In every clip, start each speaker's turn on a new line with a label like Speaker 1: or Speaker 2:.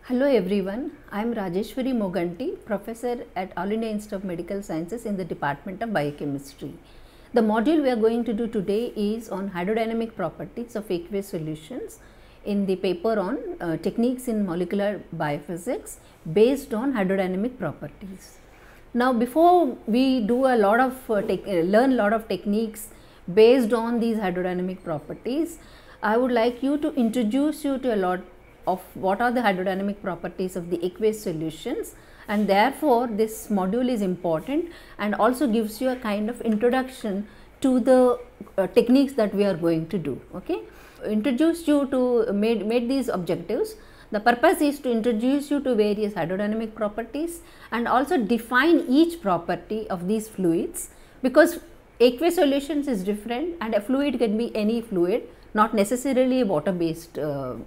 Speaker 1: Hello everyone, I am Rajeshwari Moganty, Professor at All India Institute of Medical Sciences in the Department of Biochemistry. The module we are going to do today is on hydrodynamic properties of aqueous solutions in the paper on techniques in molecular biophysics based on hydrodynamic properties. Now before we do a lot of learn a lot of techniques based on these hydrodynamic properties, I would like you to introduce you to a lot of what are the hydrodynamic properties of the aqueous solutions, and therefore this module is important and also gives you a kind of introduction to the techniques that we are going to do. Okay, introduce you to made these objectives. The purpose is to introduce you to various hydrodynamic properties and also define each property of these fluids, because aqueous solutions is different and a fluid can be any fluid, not necessarily a water based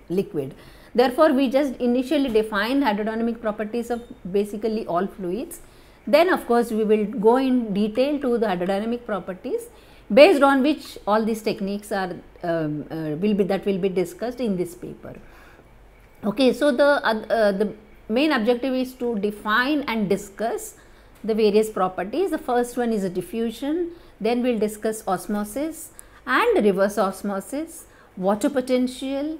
Speaker 1: liquid. Therefore, we just initially define hydrodynamic properties of basically all fluids. Then of course, we will go in detail to the hydrodynamic properties based on which all these techniques are will be discussed in this paper. Okay, so the main objective is to define and discuss the various properties. The first one is a diffusion, then we will discuss osmosis and reverse osmosis, water potential,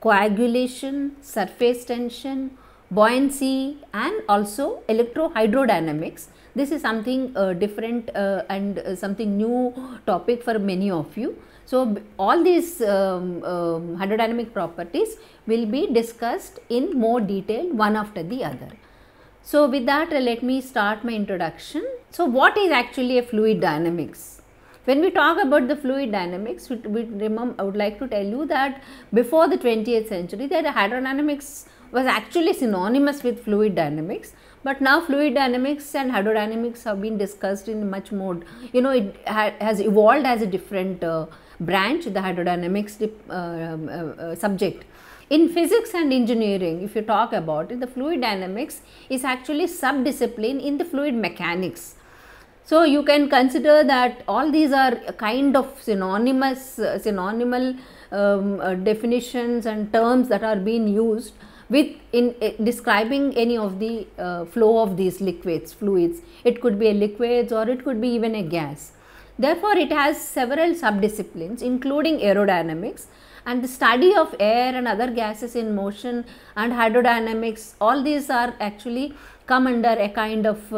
Speaker 1: coagulation, surface tension, buoyancy and also electrohydrodynamics. This is something different and something new topic for many of you. So, all these hydrodynamic properties will be discussed in more detail one after the other. So, with that let me start my introduction. So, what is actually a fluid dynamics? When we talk about the fluid dynamics, I would like to tell you that before the 20th century, that hydrodynamics was actually synonymous with fluid dynamics, but now fluid dynamics and hydrodynamics have been discussed in much more, it has evolved as a different branch, the hydrodynamics subject. In physics and engineering, if you talk about it, the fluid dynamics is actually sub-discipline in the fluid mechanics. So, you can consider that all these are kind of synonymal definitions and terms that are being used with in describing any of the flow of these liquids, fluids. It could be a liquids or it could be even a gas. Therefore, it has several sub-disciplines including aerodynamics and the study of air and other gases in motion and hydrodynamics. All these are actually come under a kind of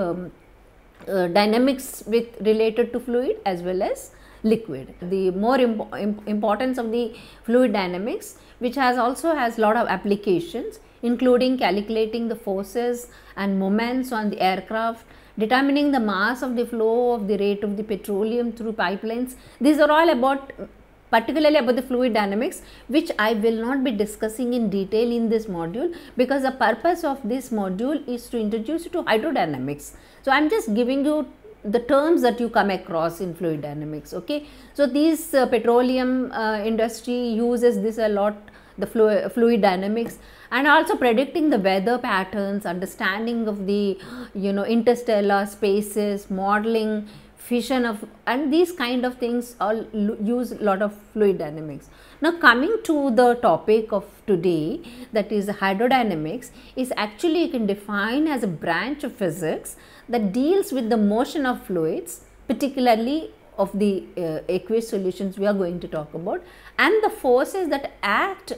Speaker 1: dynamics with related to fluid as well as liquid. The more importance of the fluid dynamics, which also has lot of applications, including calculating the forces and moments on the aircraft, determining the mass of the flow of the rate of the petroleum through pipelines. These are all about particularly about the fluid dynamics, which I will not be discussing in detail in this module, because the purpose of this module is to introduce you to hydrodynamics. So, I am just giving you the terms that you come across in fluid dynamics. Okay. So, these petroleum industry uses this a lot, the fluid dynamics, and also predicting the weather patterns, understanding of the interstellar spaces, modeling, fission of, and these kind of things all use a lot of fluid dynamics. Now, coming to the topic of today, that is hydrodynamics, is actually you can define as a branch of physics that deals with the motion of fluids, particularly of the aqueous solutions we are going to talk about, and the forces that act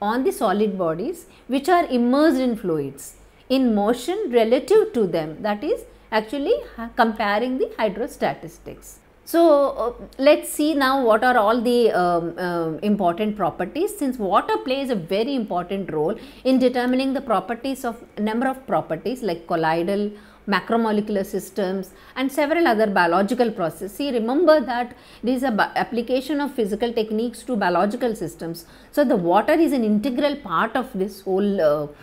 Speaker 1: on the solid bodies which are immersed in fluids in motion relative to them, that is actually comparing the hydrostatistics. So, let us see now what are all the important properties, since water plays a very important role in determining the properties of number of properties like colloidal, macromolecular systems and several other biological processes. See, remember that it is a application of physical techniques to biological systems. So, the water is an integral part of this whole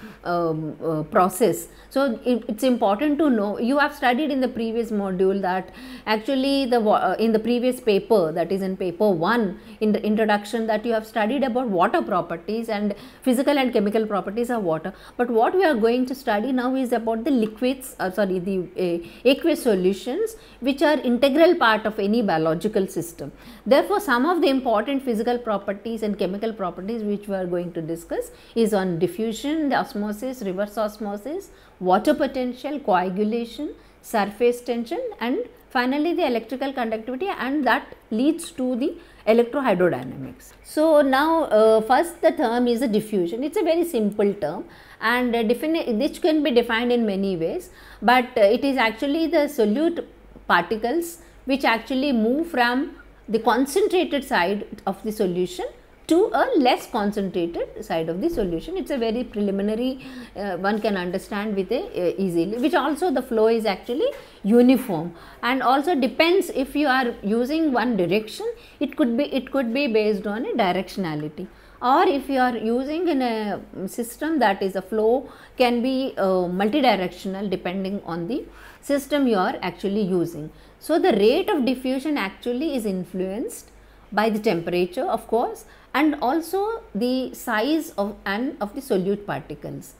Speaker 1: process. So, it is important to know. You have studied in the previous module that actually in the previous paper, that is in paper 1 in the introduction, that you have studied about water properties and physical and chemical properties of water. But what we are going to study now is about the liquids, the aqueous solutions which are integral part of any biological system. Therefore, some of the important physical properties and chemical properties which we are going to discuss is on diffusion, the osmosis, reverse osmosis, water potential, coagulation, surface tension, and finally the electrical conductivity, and that leads to the electrohydrodynamics. So, now first the term is a diffusion. It is a very simple term, and this can be defined in many ways, but it is actually the solute particles which actually move from the concentrated side of the solution to a less concentrated side of the solution. It is a very preliminary, one can understand with easily, which also the flow is actually uniform, and also depends if you are using one direction, it could be based on a directionality, or if you are using in a system, that is a flow can be multidirectional depending on the system you are actually using. So, the rate of diffusion actually is influenced by the temperature, of course, and also the size of the solute particles.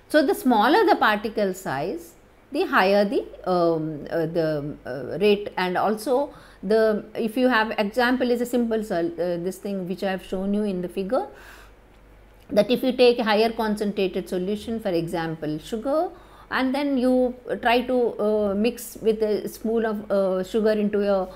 Speaker 1: So, the smaller the particle size, the higher the rate, and also the, if you have example is a simple this thing which I have shown you in the figure, that if you take a higher concentrated solution, for example sugar, and then you try to mix with a spoon of sugar into your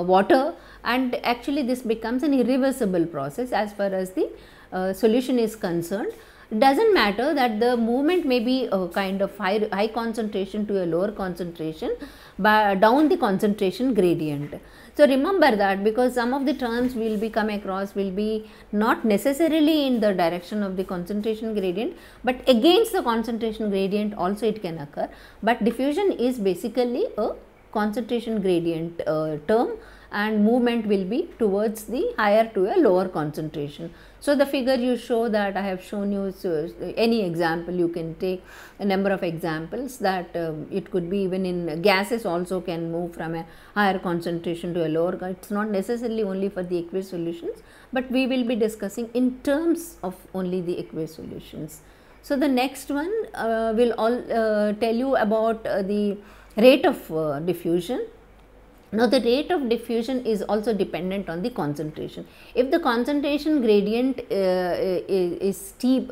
Speaker 1: water, and actually this becomes an irreversible process as far as the solution is concerned. It does not matter that the movement may be a kind of high concentration to a lower concentration, but down the concentration gradient. So, remember that, because some of the terms we will be come across will be not necessarily in the direction of the concentration gradient, but against the concentration gradient also it can occur, but diffusion is basically a concentration gradient term, and movement will be towards the higher to a lower concentration. So, the figure you show that I have shown you, so any example you can take a number of examples, that it could be even in gases also can move from a higher concentration to a lower. It is not necessarily only for the aqueous solutions, but we will be discussing in terms of only the aqueous solutions. So, the next one will all tell you about the rate of diffusion. Now, the rate of diffusion is also dependent on the concentration. If the concentration gradient is steep,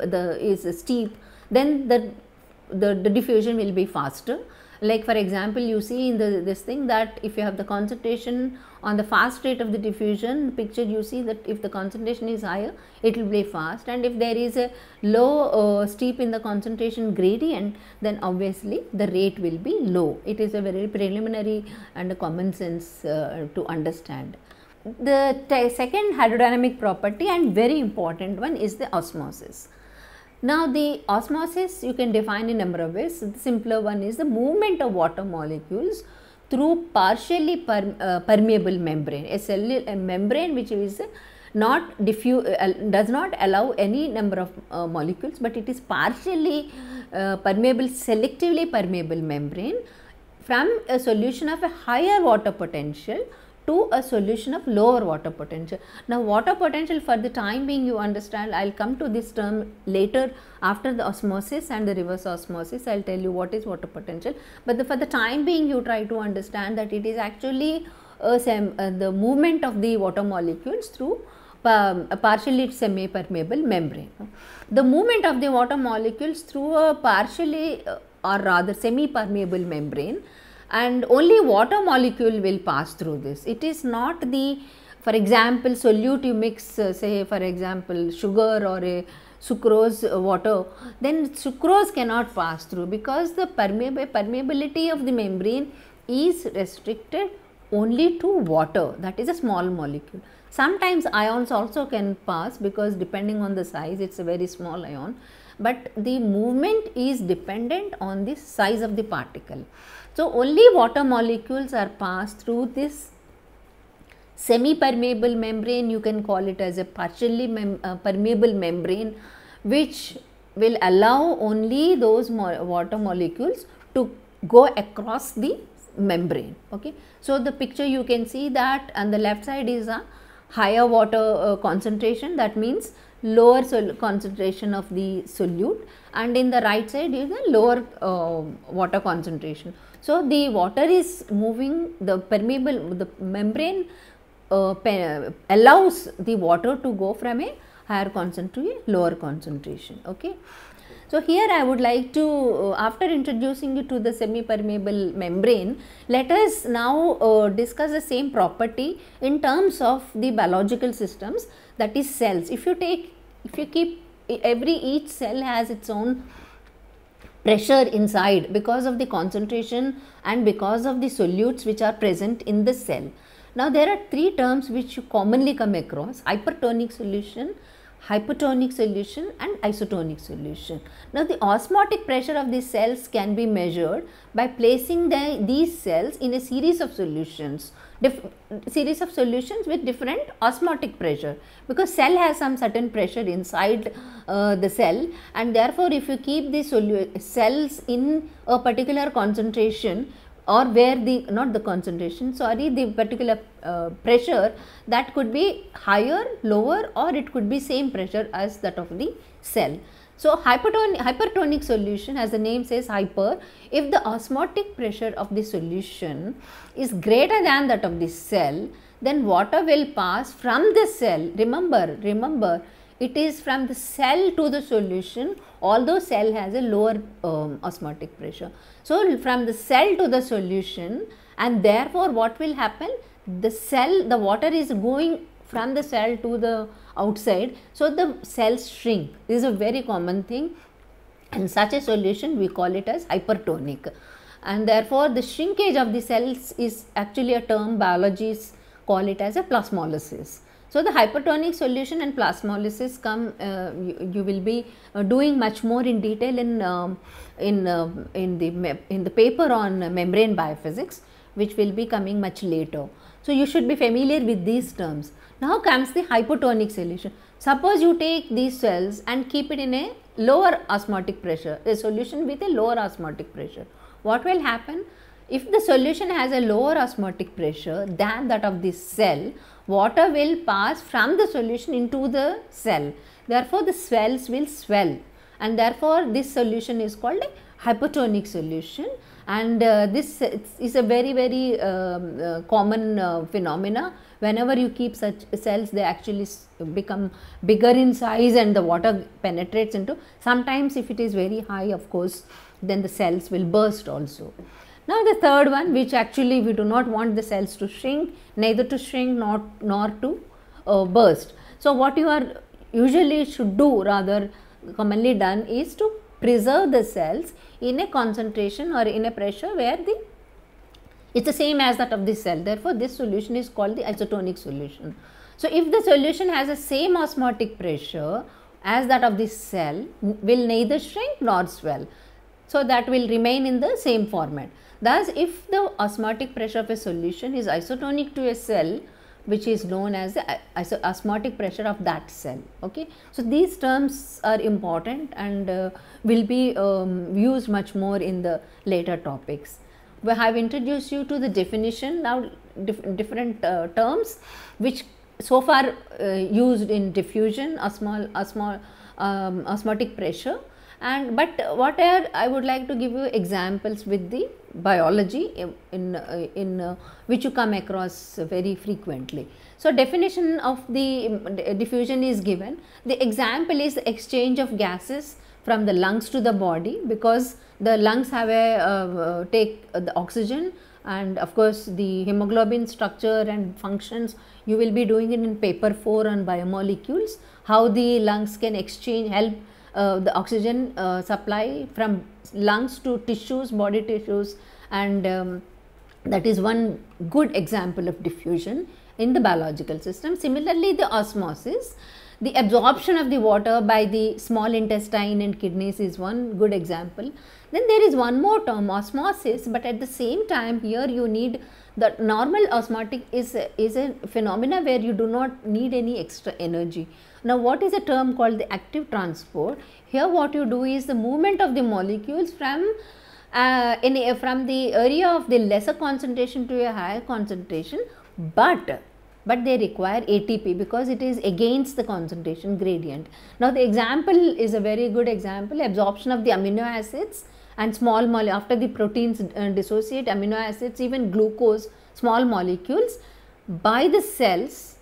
Speaker 1: then the diffusion will be faster. Like for example, you see in this thing that if you have the concentration on the fast rate of the diffusion picture, you see that if the concentration is higher, it will be fast, and if there is a low steep in the concentration gradient, then obviously the rate will be low. It is a very preliminary and a common sense to understand. The second hydrodynamic property and very important one is the osmosis. Now, the osmosis you can define in a number of ways. The simpler one is the movement of water molecules through partially permeable membrane, a membrane which is not does not allow any number of molecules, but it is partially permeable, selectively permeable membrane from a solution of a higher water potential to a solution of lower water potential. Now, water potential for the time being you understand, I will come to this term later after the osmosis and the reverse osmosis, I will tell you what is water potential, but for the time being you try to understand that it is actually the movement of the water molecules through a partially semi-permeable membrane. The movement of the water molecules through a partially or rather semi-permeable membrane, and only water molecule will pass through this. It is not the, for example, solute you mix say for example sugar or a sucrose water, then sucrose cannot pass through, because the permeability of the membrane is restricted only to water, that is a small molecule. Sometimes ions also can pass, because depending on the size it is a very small ion, but the movement is dependent on the size of the particle. So, only water molecules are passed through this semi-permeable membrane, you can call it as a partially permeable membrane, which will allow only those water molecules to go across the membrane. Okay. So, the picture you can see that on the left side is a higher water concentration, that means lower concentration of the solute, and in the right side is the lower water concentration. So the water is moving, the permeable, the membrane allows the water to go from a higher concentration to a lower concentration. Okay. So here I would like to, after introducing you to the semi-permeable membrane, let us now discuss the same property in terms of the biological systems, that is cells. If you keep each cell has its own pressure inside because of the concentration and because of the solutes which are present in the cell. Now there are three terms which you commonly come across: hypertonic solution, hypotonic solution and isotonic solution. Now the osmotic pressure of these cells can be measured by placing these cells in a series of solutions, with different osmotic pressure, because cell has some certain pressure inside the cell, and therefore if you keep the cells in a particular concentration, or where the particular pressure, that could be higher, lower, or it could be same pressure as that of the cell. So hypertonic solution, as the name says, hyper, if the osmotic pressure of the solution is greater than that of the cell, then water will pass from the cell. Remember, it is from the cell to the solution, although cell has a lower osmotic pressure. So from the cell to the solution, and therefore what will happen? The water is going from the cell to the outside, so the cells shrink. This is a very common thing, and such a solution we call it as hypertonic, and therefore the shrinkage of the cells is actually a term biologists call it as a plasmolysis. So the hypertonic solution and plasmolysis come, you will be doing much more in detail in the paper on membrane biophysics, which will be coming much later. So you should be familiar with these terms. Now comes the hypotonic solution. Suppose you take these cells and keep it in a lower osmotic pressure, a solution with a lower osmotic pressure. What will happen? If the solution has a lower osmotic pressure than that of this cell, water will pass from the solution into the cell. Therefore, the cells will swell, and therefore this solution is called a hypotonic solution, and this is a very common phenomena. Whenever you keep such cells, they actually become bigger in size and the water penetrates into. Sometimes if it is very high, of course, then the cells will burst also. Now the third one, which actually we do not want the cells to shrink, neither to shrink nor to burst. So what you are usually should do, rather commonly done, is to preserve the cells in a concentration or in a pressure where it's the same as that of the cell. Therefore this solution is called the isotonic solution. So if the solution has the same osmotic pressure as that of the cell, will neither shrink nor swell. So that will remain in the same format. Thus, if the osmotic pressure of a solution is isotonic to a cell, which is known as the osmotic pressure of that cell. Okay. So these terms are important and will be used much more in the later topics. We have introduced you to the definition, now different terms which so far used in diffusion, osmotic pressure, but what I would like to give you examples with the biology in which you come across very frequently. So definition of the diffusion is given. The example is the exchange of gases from the lungs to the body, because the lungs have take the oxygen, and of course the hemoglobin structure and functions you will be doing it in paper 4 on biomolecules, how the lungs can help the oxygen supply from lungs to tissues, body tissues, and that is one good example of diffusion in the biological system. Similarly, the osmosis, the absorption of the water by the small intestine and kidneys is one good example. Then there is one more term, osmosis, but at the same time here you need the normal osmotic is a phenomena where you do not need any extra energy. Now what is a term called the active transport? Here what you do is the movement of the molecules from the area of the lesser concentration to a higher concentration, but but they require ATP because it is against the concentration gradient. Now the example is a very good example, absorption of the amino acids and small molecule, after the proteins dissociate amino acids, even glucose, small molecules by the cells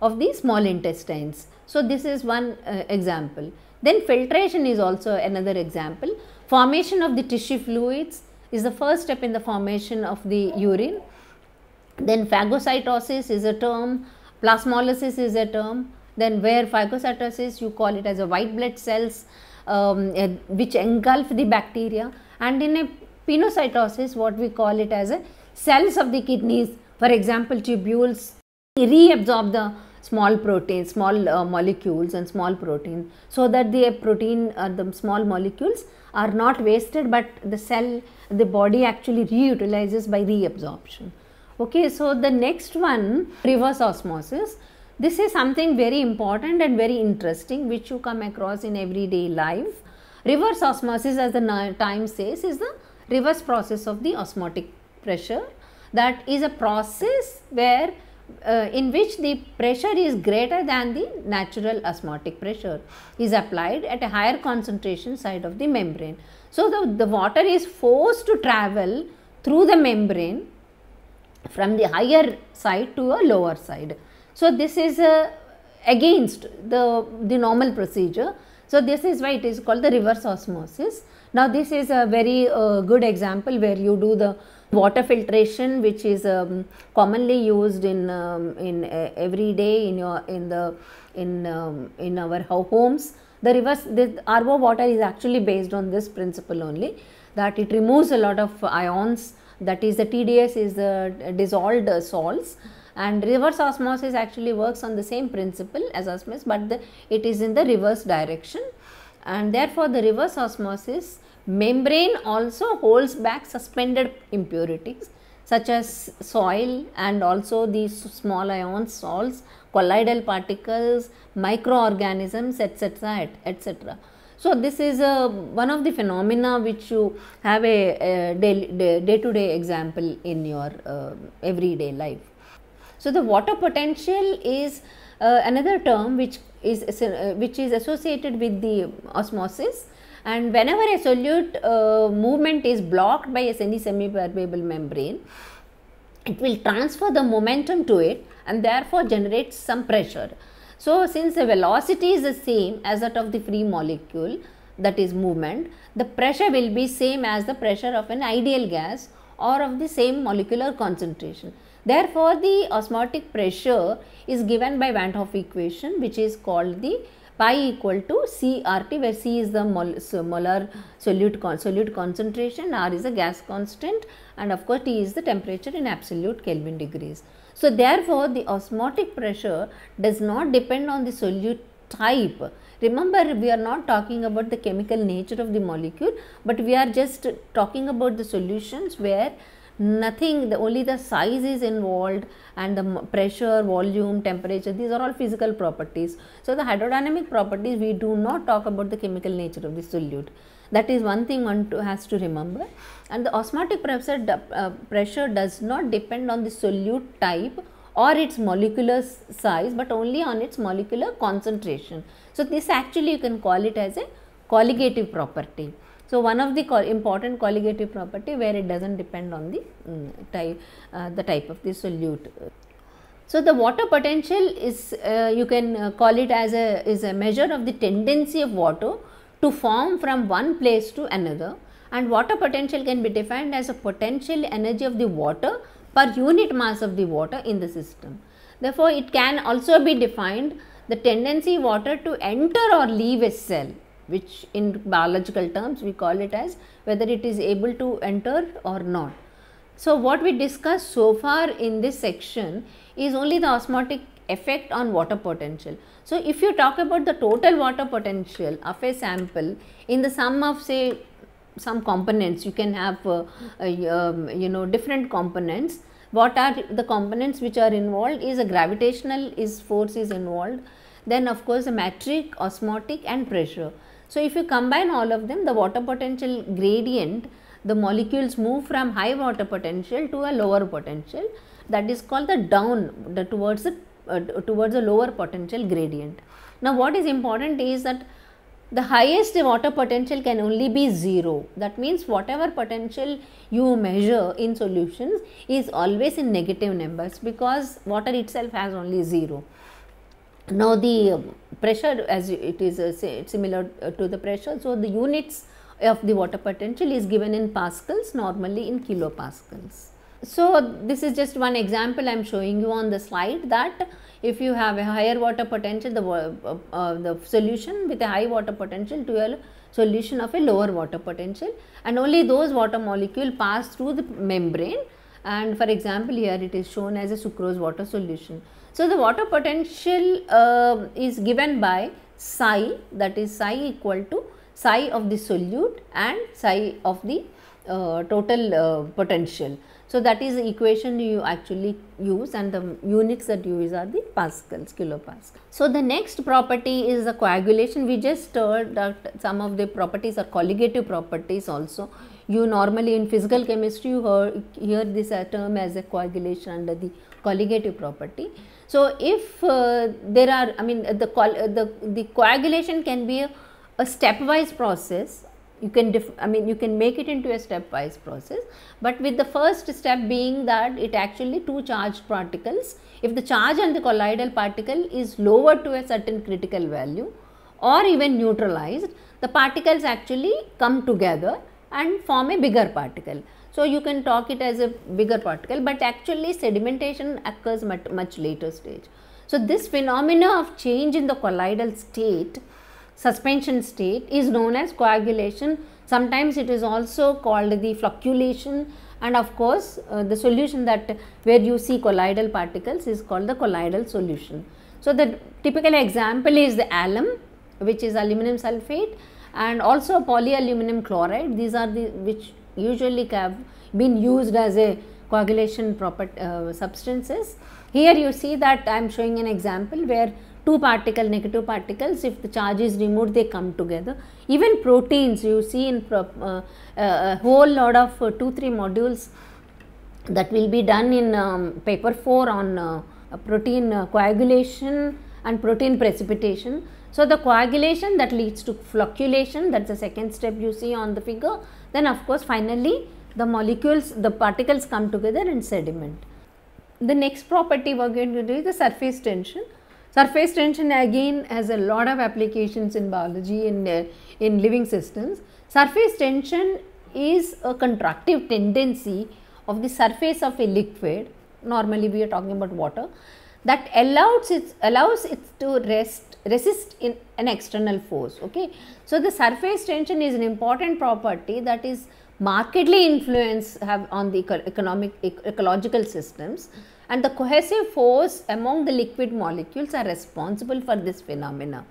Speaker 1: of the small intestines. So this is one example. Then filtration is also another example. Formation of the tissue fluids is the first step in the formation of the urine. Then phagocytosis is a term, plasmolysis is a term. Then where phagocytosis, you call it as a white blood cells which engulf the bacteria, and in a pinocytosis what we call it as a cells of the kidneys, for example tubules, reabsorb the small proteins, small molecules and small proteins, so that the protein the small molecules are not wasted, but the body actually reutilizes by reabsorption. Okay, so the next one, reverse osmosis. This is something very important and very interesting which you come across in everyday life. Reverse osmosis, as the time says, is the reverse process of the osmotic pressure. That is a process where in which the pressure is greater than the natural osmotic pressure is applied at a higher concentration side of the membrane. So the water is forced to travel through the membrane from the higher side to a lower side. So this is against the normal procedure. So this is why it is called the reverse osmosis. Now this is a very good example where you do the water filtration, which is commonly used in every day in our homes. The RO water is actually based on this principle only, that it removes a lot of ions, that is the TDS is the dissolved salts, and reverse osmosis actually works on the same principle as osmosis, but it is in the reverse direction, and therefore the reverse osmosis membrane also holds back suspended impurities such as soil and also these small ions, salts, colloidal particles, microorganisms, etc., etc. So this is one of the phenomena which you have a day-to-day example in your everyday life. So the water potential is another term which is associated with the osmosis, and whenever a solute movement is blocked by a semi-permeable membrane, it will transfer the momentum to it and therefore generates some pressure. So since the velocity is the same as that of the free molecule, that is movement, the pressure will be same as the pressure of an ideal gas or of the same molecular concentration. Therefore the osmotic pressure is given by Van 't Hoff equation, which is called the pi equal to CRT, where C is the molar solute concentration, R is the gas constant, and of course T is the temperature in absolute Kelvin degrees. So therefore the osmotic pressure does not depend on the solute type. Remember, we are not talking about the chemical nature of the molecule, but we are just talking about the solutions where nothing, only the size is involved, and the pressure, volume, temperature, these are all physical properties. So the hydrodynamic properties, we do not talk about the chemical nature of the solute. That is one thing one has to remember. And the osmotic pressure does not depend on the solute type or its molecular size, but only on its molecular concentration. So this actually you can call it as a colligative property. So one of the important colligative property where it does not depend on the type of the solute. So the water potential is you can call it as a measure of the tendency of water to form from one place to another, and water potential can be defined as a potential energy of the water per unit mass of the water in the system. Therefore it can also be defined the tendency water to enter or leave a cell, which in biological terms we call it as whether it is able to enter or not. So what we discussed so far in this section is only the osmotic effect on water potential. So if you talk about the total water potential of a sample in the sum of say some components, you can have different components. What are the components which are involved is a gravitational force is involved, then of course a metric, osmotic and pressure. So if you combine all of them, the water potential gradient, the molecules move from high water potential to a lower potential. that is called the down, towards the lower potential gradient. Now what is important is that the highest water potential can only be 0. That means whatever potential you measure in solutions is always in negative numbers, because water itself has only 0. Now the pressure, as it is similar to the pressure, so the units of the water potential is given in pascals, normally in kilopascals. So this is just one example I am showing you on the slide, that if you have a higher water potential, the solution with a high water potential to a solution of a lower water potential, and only those water molecule pass through the membrane, and for example here it is shown as a sucrose water solution. So the water potential is given by psi, that is psi equal to psi of the solute and psi of the total potential. So that is the equation you actually use, and the units that you use are the pascals, kilopascal. So the next property is the coagulation. We just heard that some of the properties are colligative properties also. You normally in physical chemistry you hear this term as a coagulation under the colligative property. So if there are, the coagulation can be a stepwise process. You can you can make it into a stepwise process, but with the first step being that it actually two charged particles, if the charge on the colloidal particle is lower to a certain critical value or even neutralized, the particles actually come together and form a bigger particle. So you can talk it as a bigger particle, but actually sedimentation occurs much later stage. So this phenomena of change in the colloidal state, suspension state, is known as coagulation. Sometimes it is also called the flocculation, and of course the solution that where you see colloidal particles is called the colloidal solution. So the typical example is the alum, which is aluminum sulfate, and also polyaluminum chloride. These are the which usually have been used as a coagulation substances. Here you see that I am showing an example where two negative particles, if the charge is removed, they come together. Even proteins, you see in a whole lot of 2-3 modules that will be done in paper 4 on protein coagulation and protein precipitation. So the coagulation that leads to flocculation, that is the second step you see on the figure. Then of course finally the particles come together and sediment. The next property we are going to do is the surface tension. Surface tension again has a lot of applications in biology, in living systems. Surface tension is a contractive tendency of the surface of a liquid, normally we are talking about water, that allows it to resist in an external force. Okay. So the surface tension is an important property that is markedly influence on the ecological systems, and the cohesive force among the liquid molecules are responsible for this phenomena.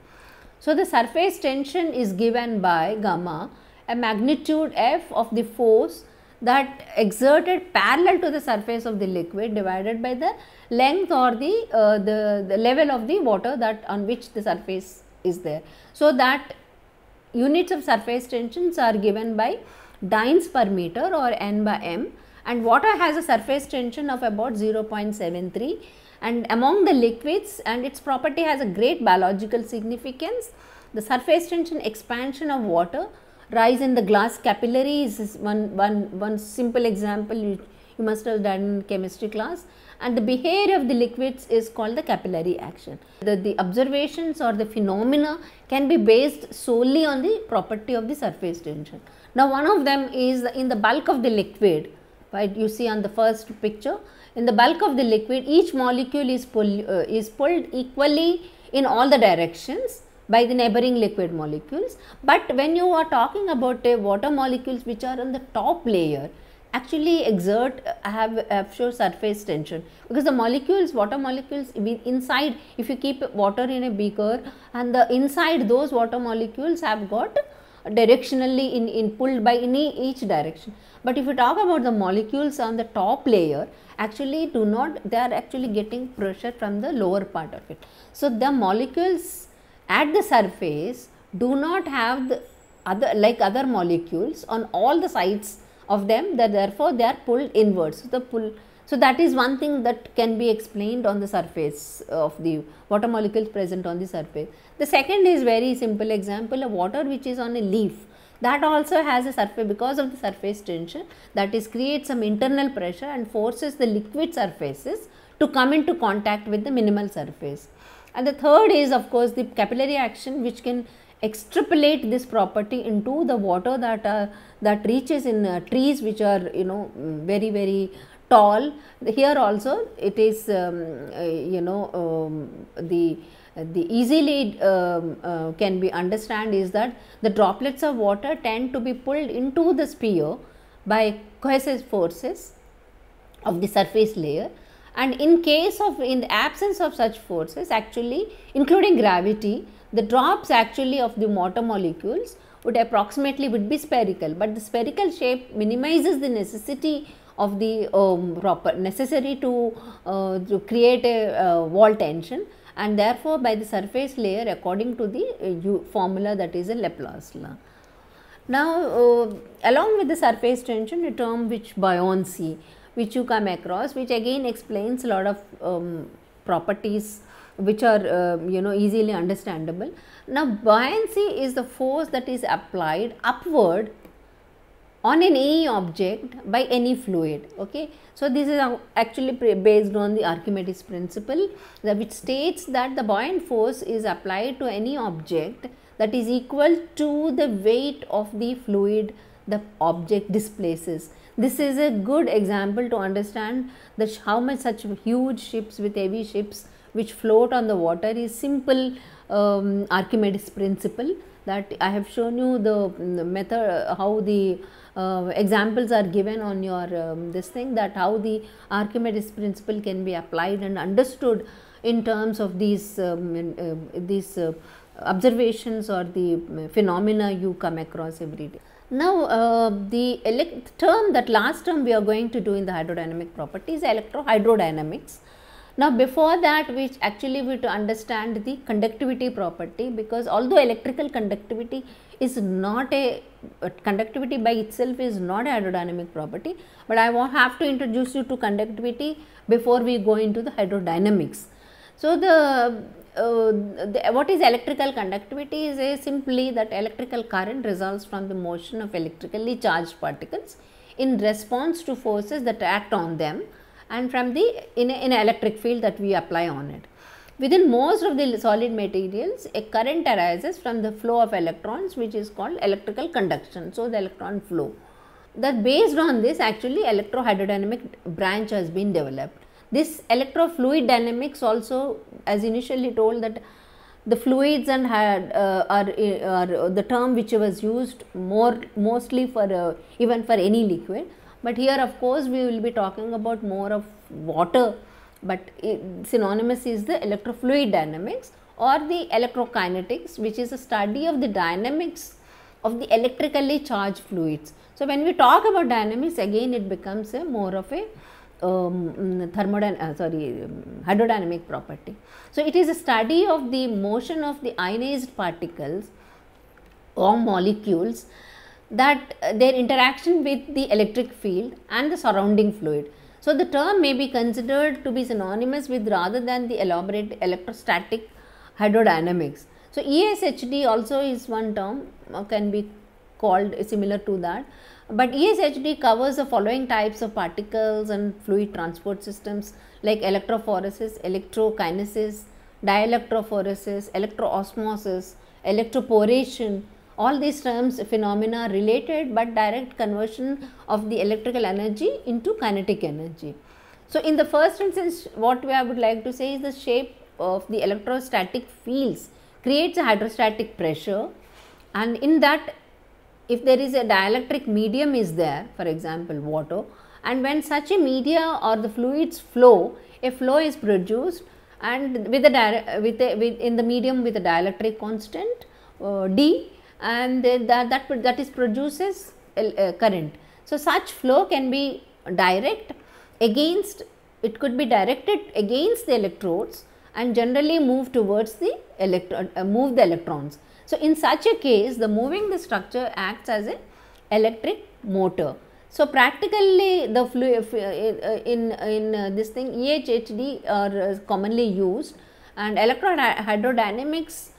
Speaker 1: So the surface tension is given by gamma, a magnitude f of the force that exerted parallel to the surface of the liquid divided by the length or the level of the water that on which the surface is there. So that units of surface tensions are given by dynes per meter or N by m, and water has a surface tension of about 0.73, and among the liquids, and its property has a great biological significance. The surface tension expansion of water, rise in the glass capillary is one simple example you must have done in chemistry class, and the behavior of the liquids is called the capillary action. The observations or the phenomena can be based solely on the property of the surface tension. Now one of them is in the bulk of the liquid, right? You see on the first picture, in the bulk of the liquid each molecule is pulled equally in all the directions by the neighboring liquid molecules. But when you are talking about water molecules which are on the top layer, actually have show surface tension, because the water molecules inside, if you keep water in a beaker and the inside those water molecules have got directionally in pulled by in each direction. But if you talk about the molecules on the top layer, actually they are actually getting pressure from the lower part of it. So the molecules at the surface do not have the other molecules on all the sides of them, that therefore they are pulled inwards. So that is one thing that can be explained on the surface of the water molecules present on the surface. The second is very simple example of water which is on a leaf, that also has a surface, because of the surface tension, that is creates some internal pressure and forces the liquid surfaces to come into contact with the minimal surface. And the third is of course the capillary action, which can extrapolate this property into the water that reaches in trees which are very tall. Here also it is the easily can be understand is that the droplets of water tend to be pulled into the sphere by cohesive forces of the surface layer, and in the absence of such forces, actually including gravity, the drops actually of the water molecules would be spherical, but the spherical shape minimizes the necessity of the necessary to create a wall tension, and therefore by the surface layer according to the formula, that is a Laplace law. Now along with the surface tension, a term which buoyancy, which you come across, which again explains a lot of properties which are easily understandable. Now buoyancy is the force that is applied upward on any object by any fluid. Okay, so this is actually based on the Archimedes principle, which states that the buoyant force is applied to any object that is equal to the weight of the fluid the object displaces. This is a good example to understand that how much such huge ships with heavy ships which float on the water is simple Archimedes principle, that I have shown you the method, how the examples are given on your this thing, that how the Archimedes principle can be applied and understood in terms of these observations or the phenomena you come across every day. Now the last term we are going to do in the hydrodynamic property is electrohydrodynamics. Now before that, which actually we to understand the conductivity property, because although electrical conductivity is not conductivity by itself is not a hydrodynamic property, but I have to introduce you to conductivity before we go into the hydrodynamics. So what is electrical conductivity is simply that electrical current results from the motion of electrically charged particles in response to forces that act on them, and from in an electric field that we apply on it. Within most of the solid materials, a current arises from the flow of electrons, which is called electrical conduction. So the electron flow. That based on this, actually electrohydrodynamic branch has been developed. This electrofluid dynamics also, as initially told, that the fluids and are the term which was used mostly for even for any liquid. But here of course we will be talking about more of water, but synonymous is the electrofluid dynamics or the electrokinetics, which is a study of the dynamics of the electrically charged fluids. So when we talk about dynamics, again it becomes a more of a hydrodynamic property. So it is a study of the motion of the ionized particles or molecules, that their interaction with the electric field and the surrounding fluid. So the term may be considered to be synonymous with rather than the elaborate electrostatic hydrodynamics. So ESHD also is one term, can be called similar to that, but ESHD covers the following types of particles and fluid transport systems like electrophoresis, electrokinesis, dielectrophoresis, electroosmosis, electroporation. All these terms phenomena are related, but direct conversion of the electrical energy into kinetic energy. So in the first instance, what I would like to say is the shape of the electrostatic fields creates a hydrostatic pressure, and in that, if there is a dielectric medium is there, for example water, and when such a media or the fluids flow, a flow is produced, and in the medium with a dielectric constant D, and that is produces a current. So such flow can be direct against, it could be directed against the electrodes and generally move towards the electrons. So in such a case, the moving the structure acts as an electric motor. So practically the in this thing EHHD are commonly used, and electrohydrodynamics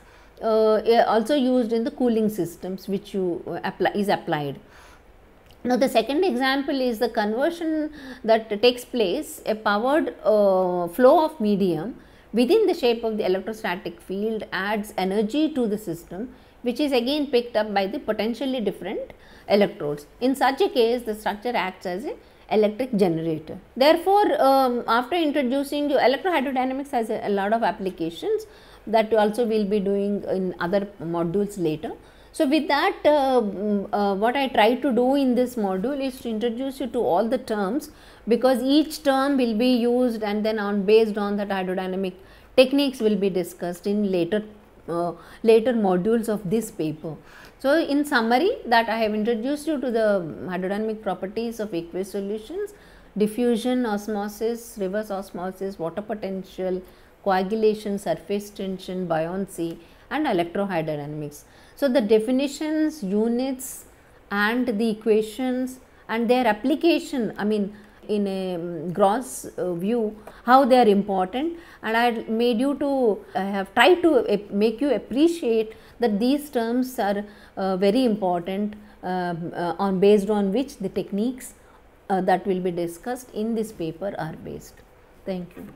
Speaker 1: also used in the cooling systems which you is applied. Now the second example is the conversion that takes place, a powered flow of medium within the shape of the electrostatic field adds energy to the system, which is again picked up by the potentially different electrodes. In such a case, the structure acts as an electric generator. Therefore, after introducing you, electrohydrodynamics has a lot of applications that also we will be doing in other modules later. So, with that what I try to do in this module is to introduce you to all the terms, because each term will be used and then based on that hydrodynamic techniques will be discussed in later modules of this paper. So, in summary, that I have introduced you to the hydrodynamic properties of aqueous solutions, diffusion, osmosis, reverse osmosis, water potential, coagulation, surface tension, buoyancy and electrohydrodynamics. So, the definitions, units and the equations and their application, I mean in a gross view how they are important, and I made you to I have tried to make you appreciate that these terms are very important, based on which the techniques that will be discussed in this paper are based. Thank you.